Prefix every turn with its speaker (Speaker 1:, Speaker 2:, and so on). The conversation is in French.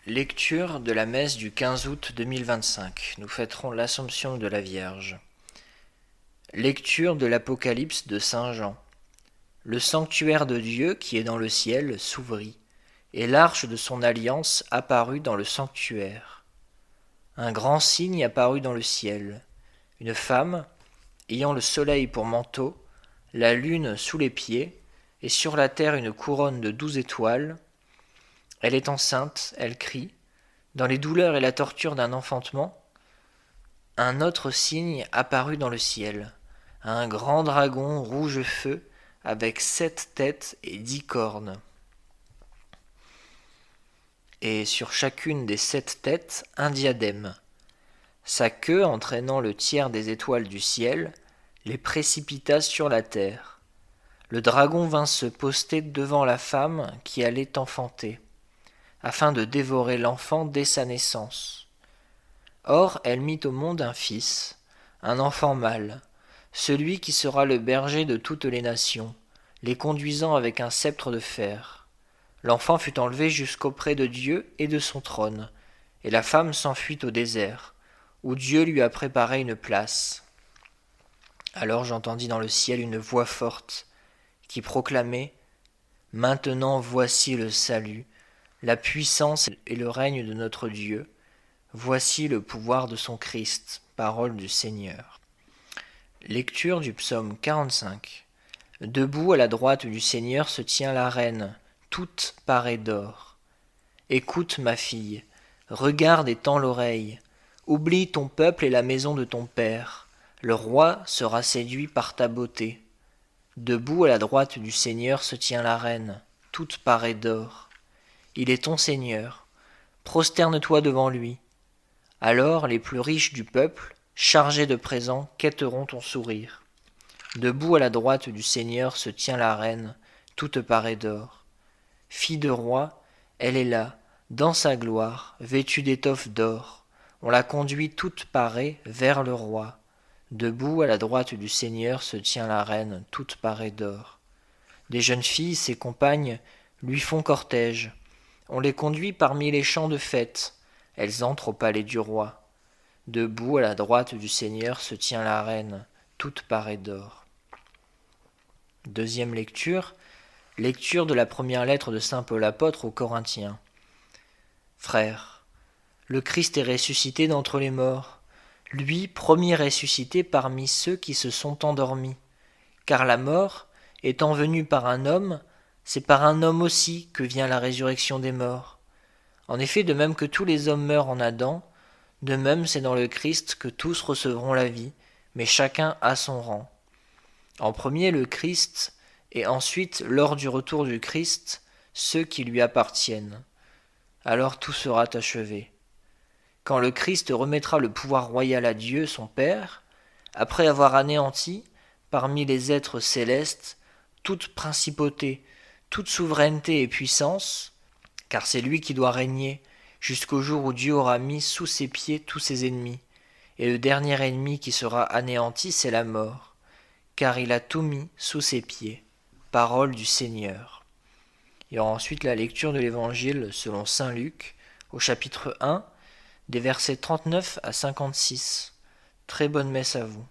Speaker 1: Lecture de la messe du 15 août 2025. Nous fêterons l'Assomption de la Vierge. Lecture de l'Apocalypse de Saint Jean. Le sanctuaire de Dieu qui est dans le ciel s'ouvrit, et l'arche de son alliance apparut dans le sanctuaire. Un grand signe apparut dans le ciel, une femme, ayant le soleil pour manteau, la lune sous les pieds, et sur la terre une couronne de 12 étoiles. Elle est enceinte, elle crie, dans les douleurs et la torture d'un enfantement. Un autre signe apparut dans le ciel, un grand dragon rouge feu, avec 7 têtes et 10 cornes. Et sur chacune des 7 têtes, un diadème. Sa queue, entraînant le tiers des étoiles du ciel, les précipita sur la terre. Le dragon vint se poster devant la femme qui allait enfanter, afin de dévorer l'enfant dès sa naissance. Or elle mit au monde un fils, un enfant mâle, celui qui sera le berger de toutes les nations, les conduisant avec un sceptre de fer. L'enfant fut enlevé jusqu'auprès de Dieu et de son trône, et la femme s'enfuit au désert, où Dieu lui a préparé une place. Alors j'entendis dans le ciel une voix forte, qui proclamait « Maintenant voici le salut, la puissance et le règne de notre Dieu. Voici le pouvoir de son Christ, parole du Seigneur. » Lecture du psaume 45. Debout à la droite du Seigneur se tient la reine, toute parée d'or. Écoute, ma fille, regarde et tends l'oreille. Oublie ton peuple et la maison de ton père. Le roi sera séduit par ta beauté. Debout à la droite du Seigneur se tient la reine, toute parée d'or. Il est ton Seigneur, prosterne-toi devant lui. Alors les plus riches du peuple, chargés de présents, quêteront ton sourire. Debout à la droite du Seigneur se tient la reine, toute parée d'or. Fille de roi, elle est là, dans sa gloire, vêtue d'étoffes d'or. On la conduit toute parée vers le roi. Debout à la droite du Seigneur se tient la reine, toute parée d'or. Des jeunes filles, ses compagnes, lui font cortège. On les conduit parmi les champs de fête. Elles entrent au palais du roi. Debout à la droite du Seigneur se tient la reine, toute parée d'or. Deuxième lecture. Lecture de la première lettre de saint Paul apôtre aux Corinthiens. Frères, le Christ est ressuscité d'entre les morts, lui premier ressuscité parmi ceux qui se sont endormis. Car la mort, étant venue par un homme, c'est par un homme aussi que vient la résurrection des morts. En effet, de même que tous les hommes meurent en Adam, de même c'est dans le Christ que tous recevront la vie, mais chacun à son rang. En premier le Christ, et ensuite, lors du retour du Christ, ceux qui lui appartiennent. Alors tout sera achevé. Quand le Christ remettra le pouvoir royal à Dieu, son Père, après avoir anéanti, parmi les êtres célestes, toute principauté, toute souveraineté et puissance, car c'est lui qui doit régner jusqu'au jour où Dieu aura mis sous ses pieds tous ses ennemis. Et le dernier ennemi qui sera anéanti, c'est la mort, car il a tout mis sous ses pieds. Parole du Seigneur. Il y aura ensuite la lecture de l'Évangile selon saint Luc, au chapitre 1, des versets 39 à 56. Très bonne messe à vous.